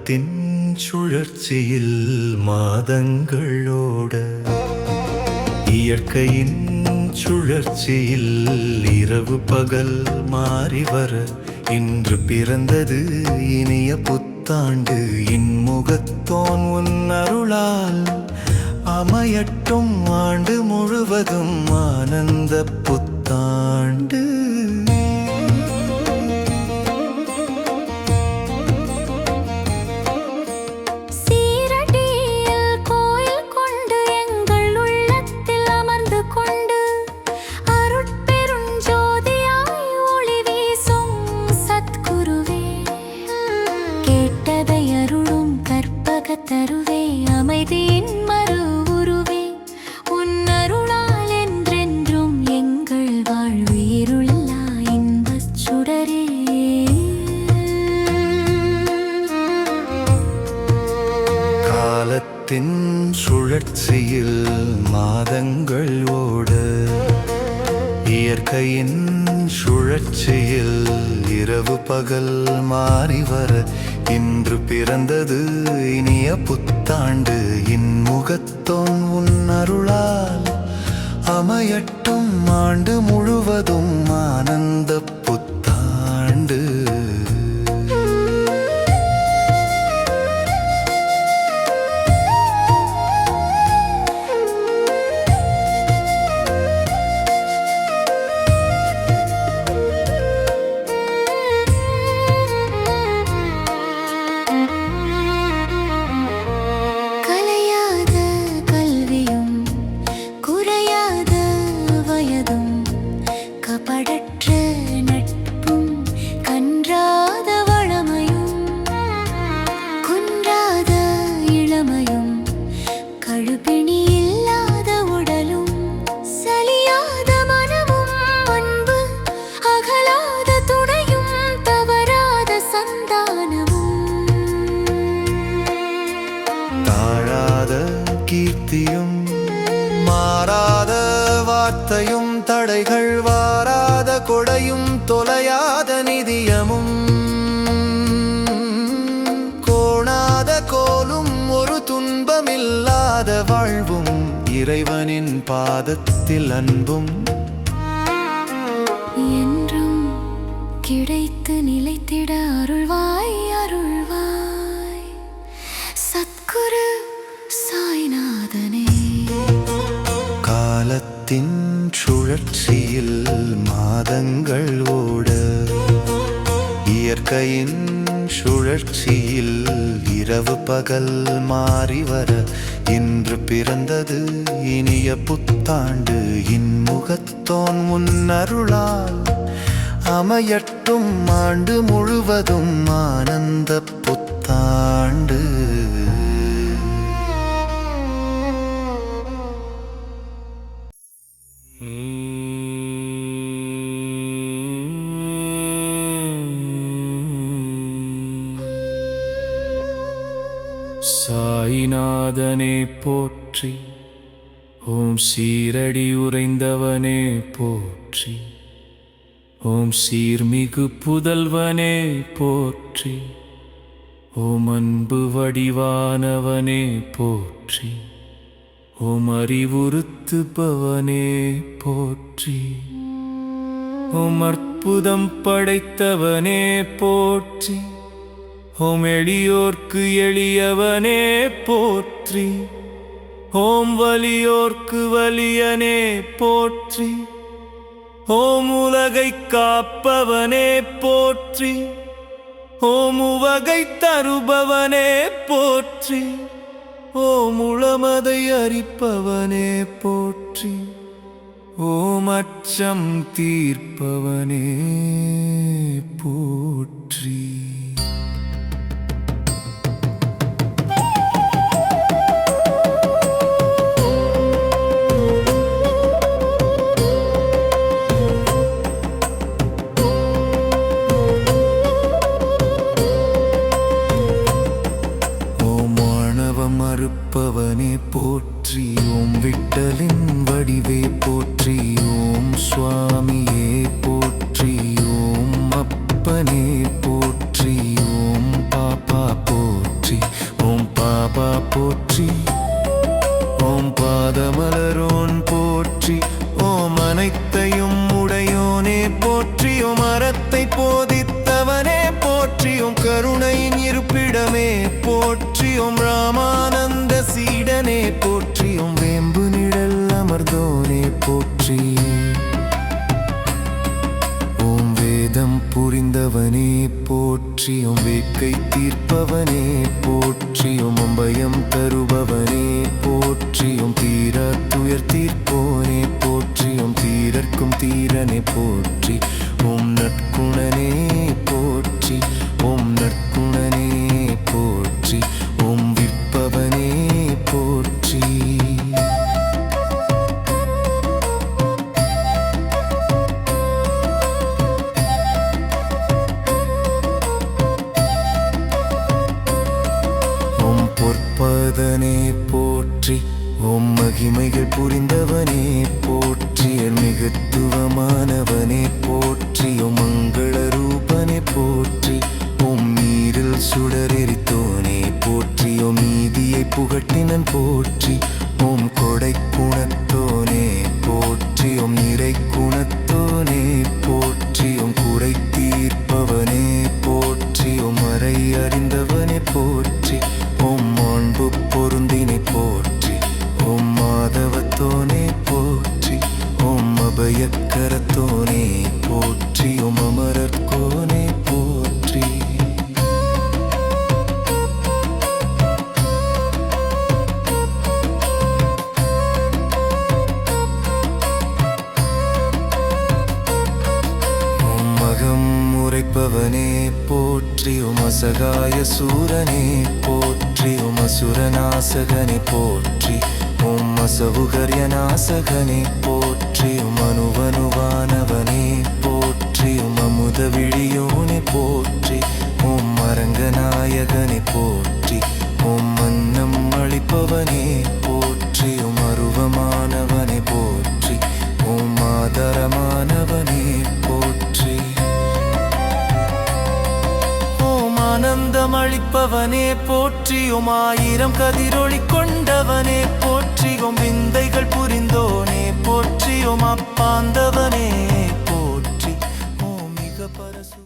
காலத்தின் சுழற்சியில் மாதங்களோட இயற்கையின் சுழற்சியில் இரவு பகல் மாறி வர இன்று பிறந்தது இனிய புத்தாண்டு. இன்முகத்தோன் உன் அருளால் அமையட்டும் ஆண்டு முழுவதும் ஆனந்த புத்தாண்டு. தருவே அமைதியின் மறு உருவே உன் அருளால் என்றென்றும் எங்கள் வாழ்வீருள்ளா இன்பச் சுடரே. காலத்தின் சுழற்சியில் மாதங்கள் ஓட இயற்கையின் சுழற்சியில் இரவு பகல் மாறி வர இன்று பிறந்தது இனிய புத்தாண்டு. இன்முகத்தோன் உன் அருளால் அமையட்டும் ஆண்டு முழுவதும் ஆனந்த புத்தாண்டு. கீர்த்தியும் மாறாத வார்த்தையும் தடைகள் வாராத கொடையும் தொலையாத நிதியமும் கோணாத கோலும் ஒரு துன்பமில்லாத வாழ்வும் இறைவனின் பாதத்தில் அன்பும் என்றும் கிடைத்து நிலைத்திட அருள்வாய் அருள்வாய் சத்குரு சாய்நாதனே. காலத்தின் சுழற்சியில் மாதங்கள் ஓட இயற்கையின் சுழற்சியில் இரவு பகல் மாறி வர இன்று பிறந்தது இனிய புத்தாண்டு. இன்முகத்தோன் உன் அருளால் அமையட்டும் ஆண்டு முழுவதும் ஆனந்த புத்தாண்டு. சாய்நாதனே போற்றி, ஓம் சீரடி உறைந்தவனே போற்றி, ஓம் சீர்மிகு புதல்வனே போற்றி, ஓம் அன்பு வடிவானவனே போற்றி, ஓம் அறிவுறுத்துபவனே போற்றி, ஓம் அற்புதம் படைத்தவனே போற்றி, ஓம் எளியோர்க்கு எளியவனே போற்றி, ஓம் வலியோர்க்கு வலியனே போற்றி, ஓம் உலகை காப்பவனே போற்றி, ஓம் உவகை தருபவனே போற்றி, ஓம் உளமதை அரிப்பவனே போற்றி, ஓம் அச்சம் தீர்ப்பவனே போற்றி. மறுப்பவனே போற்றி, ஓம் விட்டலின் வடிவே போற்றி, ஓம் சுவாமியே போற்றி, ஓம் அப்பனே போற்றி, ஓம் பாப்பா போற்றி. ஞானத்தை போதித்தவனே போற்றியும் கருணையின் இருப்பிடமே போற்றியும் ராமானந்த சீடனே போற்றியும் வேம்பு நிழல் அமர்ந்தோனே போற்றி ஓம் வேதம் புரிந்தவனே போற்றியும் வேட்கை தீர்ப்பவனே போற்றியும் அம்பயம் தருபவனே போற்றியும் தீரா துயர் தீர்ப்போனே போற்றியும் தீரர்க்கும் தீரனே போற்றி ஓம் நற்குணனே போற்றி ஓம் நற்குணனே போற்றி ஓம் விற்பவனே போற்றி ஓம் பொற்பதனே போற்றி ஓம் மகிமைகள் புரிந்தவனே போற்றி மிகத்துவமானவனே போற்றி ஓம் மங்கள ரூபனே போற்றி ஓம் நீரில் சுடரெரித்தோனே போற்றி ஓம் நீதியை புகட்டினன் போற்றி ஓம் கொடை குணத்தோனே போற்றி ஓம் நிறை குணத்தோனே போற்றி ஓம் குறை தீர்ப்பவனே போற்றி ஓம் மறை அறிந்தவனே போற்றி ஓம் மாண்பு பொருந்தினை போற்றி ஓம் மாதவத்தோனே போற்றி ஓம் அபயக்கரத்தோனே போற்றி ஓம் அமரர்கோனே போற்றி ஓம் மகம் உரைப்பவனே போற்றி ஓம் அசகாய சூரனே போற்றி ஓம் அசுரநாசகனே போற்றி ஓம் அசவுகர்யநாசகனே போற்றி ஓம் அனுவனுவானவனே போற்றி ஓம் அமுத விழியோனே போற்றி ஓம் அரங்கநாயகனே போற்றி ஓம் மன்னம் அளிப்பவனே போற்றி ஓம் அருவமானவனே போற்றி ஓம் ஆதரமானவனே போற்றி ஓம் ஆனந்தம் அளிப்பவனே போற்றி ஓம் ஆயிரம் கதிரொளி கொண்டவனே போற்றி ஓம் விந்தைகள் புரிந்தோனே போற்றி ஓம் அப்பாந்தவனே போற்றி ஓம் மிக பரசு